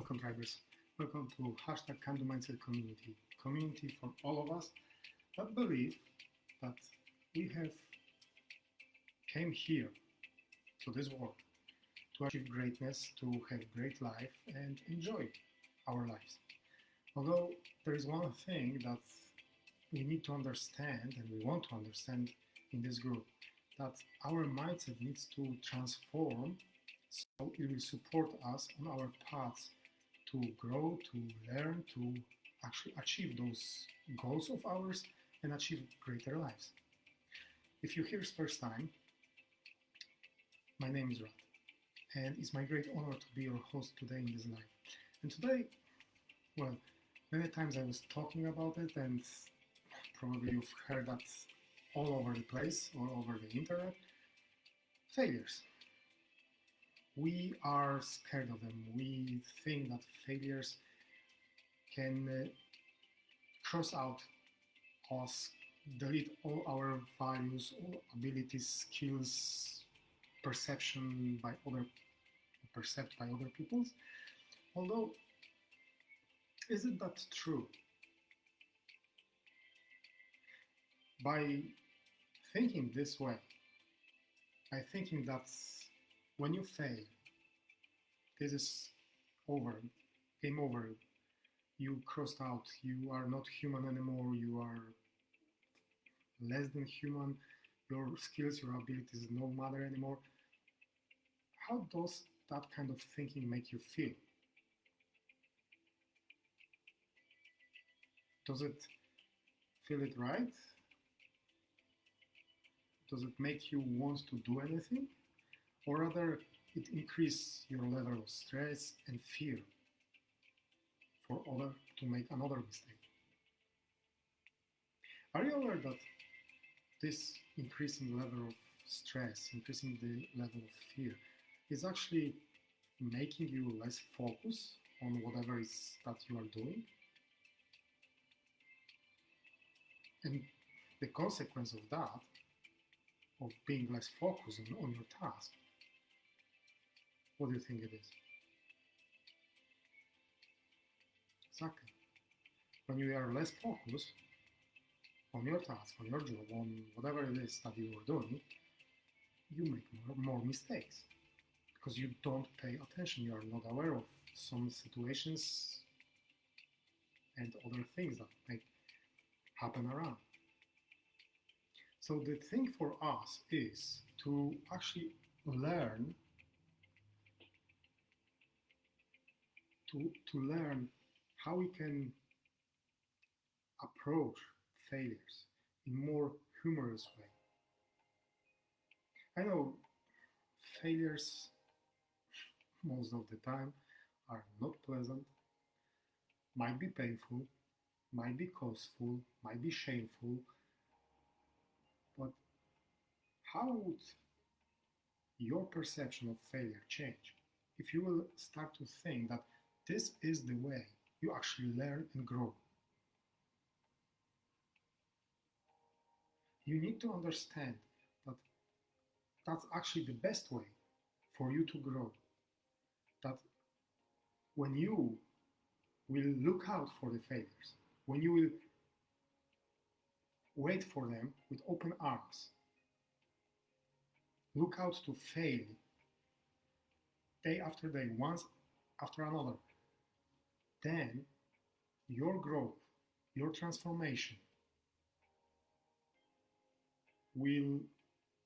Welcome, drivers. Welcome to #CanDoMindset community. Community for all of us that believe that we have came here to this world to achieve greatness, to have great life and enjoy our lives. Although there is one thing that we need to understand and we want to understand in this group, that our mindset needs to transform so it will support us on our paths to grow, to learn, to actually achieve those goals of ours and achieve greater lives. If you're here first time, my name is Rad, and it's my great honor to be your host today in this live. And today, well, many times I was talking about it, and probably you've heard that all over the place, all over the internet. Failures. We are scared of them. We think that failures can cross out us, delete all our values, all abilities, skills, perception by other people. Although, is it that true? By thinking this way, by thinking that when you fail, this is over, game over, you crossed out, you are not human anymore, you are less than human, your skills, your abilities no matter anymore. How does that kind of thinking make you feel? Does it feel it right? Does it make you want to do anything? Or rather, it increases your level of stress and fear for other to make another mistake. Are you aware that this increasing level of stress, increasing the level of fear, is actually making you less focused on whatever it is that you are doing? And the consequence of that, of being less focused on your task, what do you think it is? Exactly. When you are less focused on your task, on your job, on whatever it is that you are doing, you make more mistakes because you don't pay attention. You are not aware of some situations and other things that may happen around. So the thing for us is to actually learn to learn how we can approach failures in a more humorous way. I know failures most of the time are not pleasant, might be painful, might be costful, might be shameful, but how would your perception of failure change if you will start to think that this is the way you actually learn and grow? You need to understand that that's actually the best way for you to grow. That when you will look out for the failures, when you will wait for them with open arms, look out to fail day after day, once after another, then your growth, your transformation will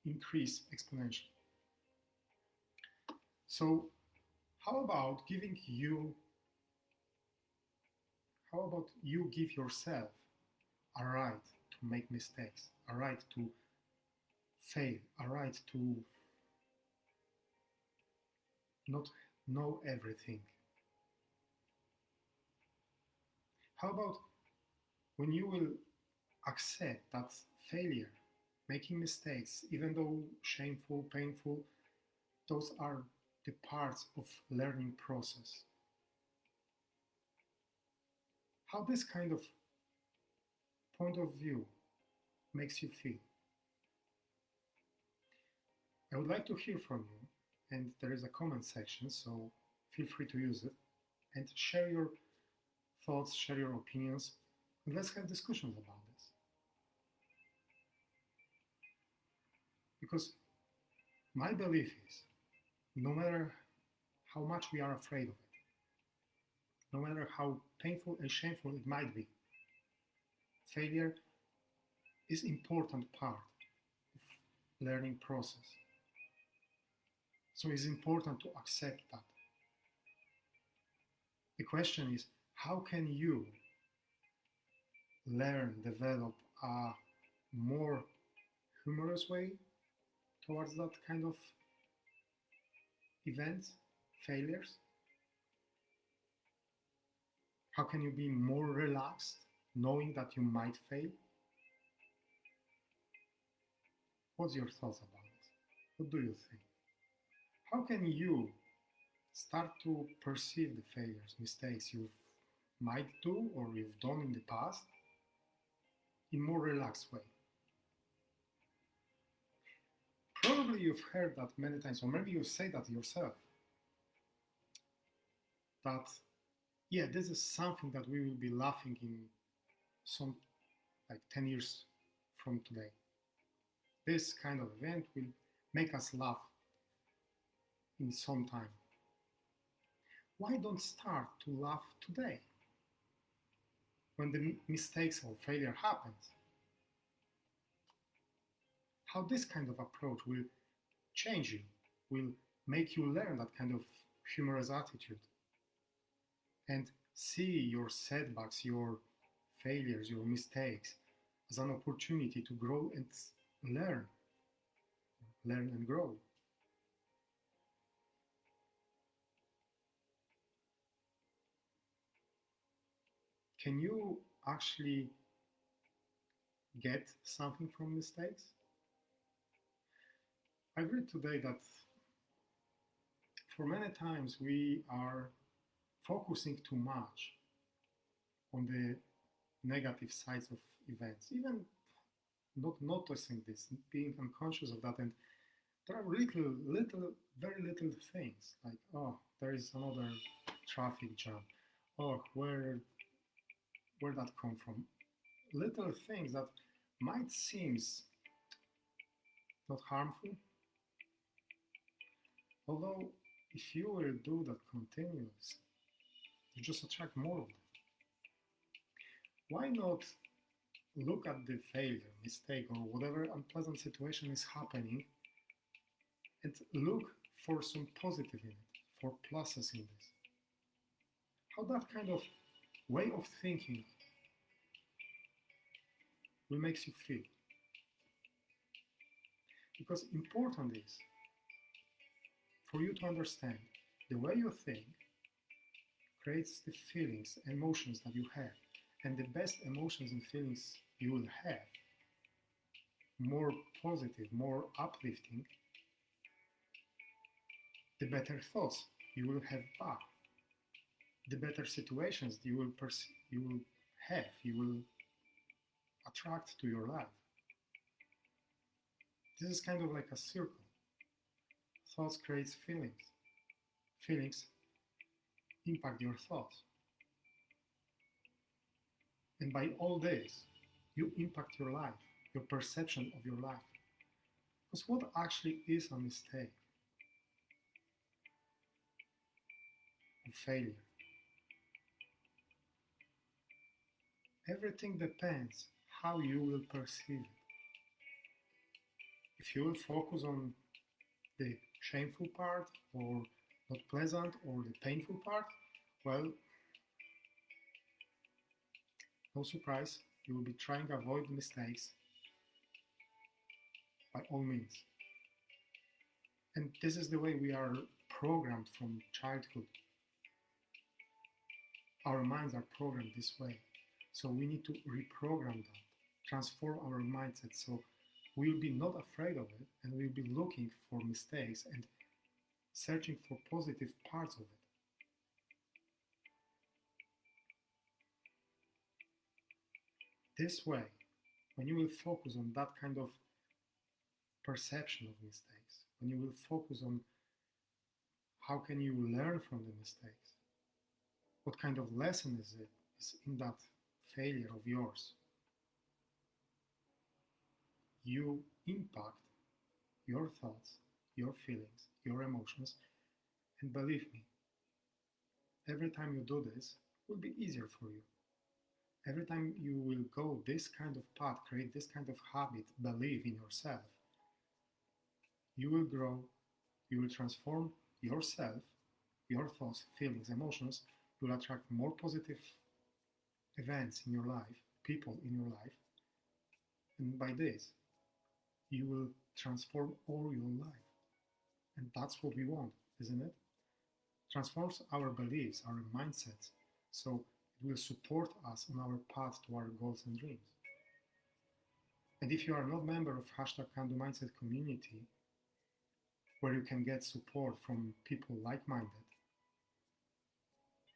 increase exponentially. So how about you give yourself a right to make mistakes, a right to fail, a right to not know everything? How about when you will accept that failure, making mistakes, even though shameful, painful, those are the parts of learning process? How this kind of point of view makes you feel? I would like to hear from you, and there is a comment section, so feel free to use it and share your thoughts, share your opinions, and let's have discussions about this. Because my belief is, no matter how much we are afraid of it, no matter how painful and shameful it might be, failure is an important part of learning process. So it's important to accept that. The question is, how can you learn, develop a more humorous way towards that kind of events, failures? How can you be more relaxed knowing that you might fail? What's your thoughts about it? What do you think? How can you start to perceive the failures, mistakes you might do or you've done in the past in more relaxed way? Probably you've heard that many times, or maybe you say that yourself, that yeah, this is something that we will be laughing in some like 10 years from today. This kind of event will make us laugh in some time. Why don't start to laugh today when the mistakes or failure happens? How this kind of approach will change you, will make you learn that kind of humorous attitude and see your setbacks, your failures, your mistakes as an opportunity to grow and learn and grow. Can you actually get something from mistakes? I read today that for many times we are focusing too much on the negative sides of events, even not noticing this, being unconscious of that. And there are very little things like, oh, there is another traffic jam. Oh, where that come from? Little things that might seem not harmful, although if you will do that continuously, you just attract more of them. Why not look at the failure, mistake, or whatever unpleasant situation is happening and look for some positive in it, for pluses in this? How that kind of way of thinking will make you feel. Because important is for you to understand the way you think creates the feelings, emotions that you have. And the best emotions and feelings you will have, more positive, more uplifting, the better thoughts you will have back, the better situations you will have, you will attract to your life. This is kind of like a circle. Thoughts create feelings. Feelings impact your thoughts. And by all this, you impact your life, your perception of your life. Because what actually is a mistake? A failure? Everything depends how you will perceive it. If you will focus on the shameful part or not pleasant or the painful part, well, no surprise, you will be trying to avoid mistakes by all means. And this is the way we are programmed from childhood. Our minds are programmed this way. So we need to reprogram that, transform our mindset so we'll be not afraid of it and we'll be looking for mistakes and searching for positive parts of it. This way, when you will focus on that kind of perception of mistakes, when you will focus on how can you learn from the mistakes, What kind of lesson is in that failure of yours? You impact your thoughts, your feelings, your emotions, and believe me, every time you do this, it will be easier for you. Every time you will go this kind of path, create this kind of habit, believe in yourself, you will grow, you will transform yourself, your thoughts, feelings, emotions. You will attract more positive events in your life, people in your life, and by this, you will transform all your life. And that's what we want, isn't it? Transforms our beliefs, our mindsets, so it will support us on our path to our goals and dreams. And if you are not a member of #CanDoMindset community, where you can get support from people like-minded,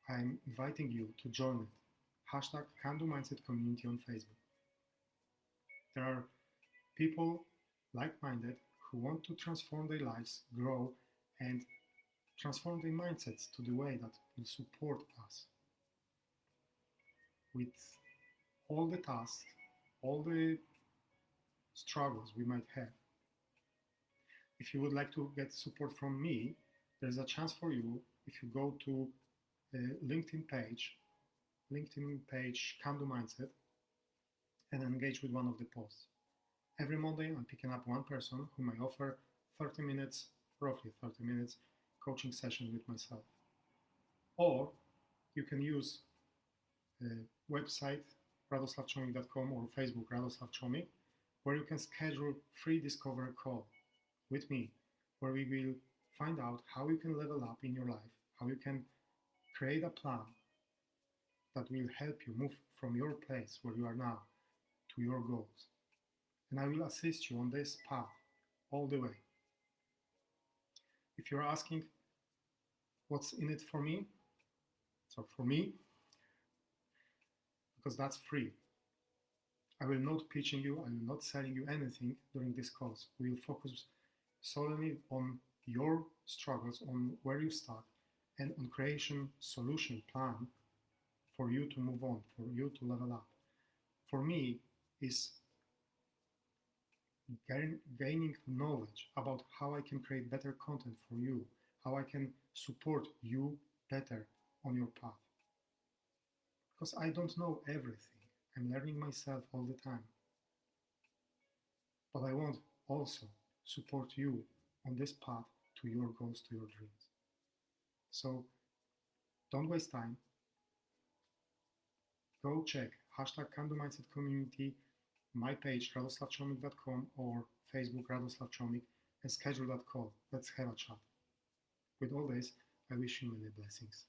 I'm inviting you to join it. #CanDoMindset community on Facebook. There are people like-minded who want to transform their lives, grow, and transform their mindsets to the way that will support us with all the tasks, all the struggles we might have. If you would like to get support from me, there's a chance for you if you go to the LinkedIn page Can Do Mindset, and engage with one of the posts. Every Monday, I'm picking up one person whom I offer 30 minutes, roughly 30 minutes, coaching session with myself. Or you can use the website radoslavchomik.com or Facebook Radoslav Chomik, where you can schedule free discovery call with me, where we will find out how you can level up in your life, how you can create a plan that will help you move from your place where you are now to your goals. And I will assist you on this path all the way. If you're asking what's in it for me, so for me, because that's free. I will not pitching you, I will not selling you anything during this course. We will focus solely on your struggles, on where you start, and on creation solution plan for you to move on, for you to level up. For me, is gaining knowledge about how I can create better content for you, how I can support you better on your path. Because I don't know everything. I'm learning myself all the time. But I want also support you on this path to your goals, to your dreams. So don't waste time. Go check #CanDoMindset community, my page radoslavchomik.com or Facebook Radoslav Chomik, and schedule that call. Let's have a chat. With all this, I wish you many blessings.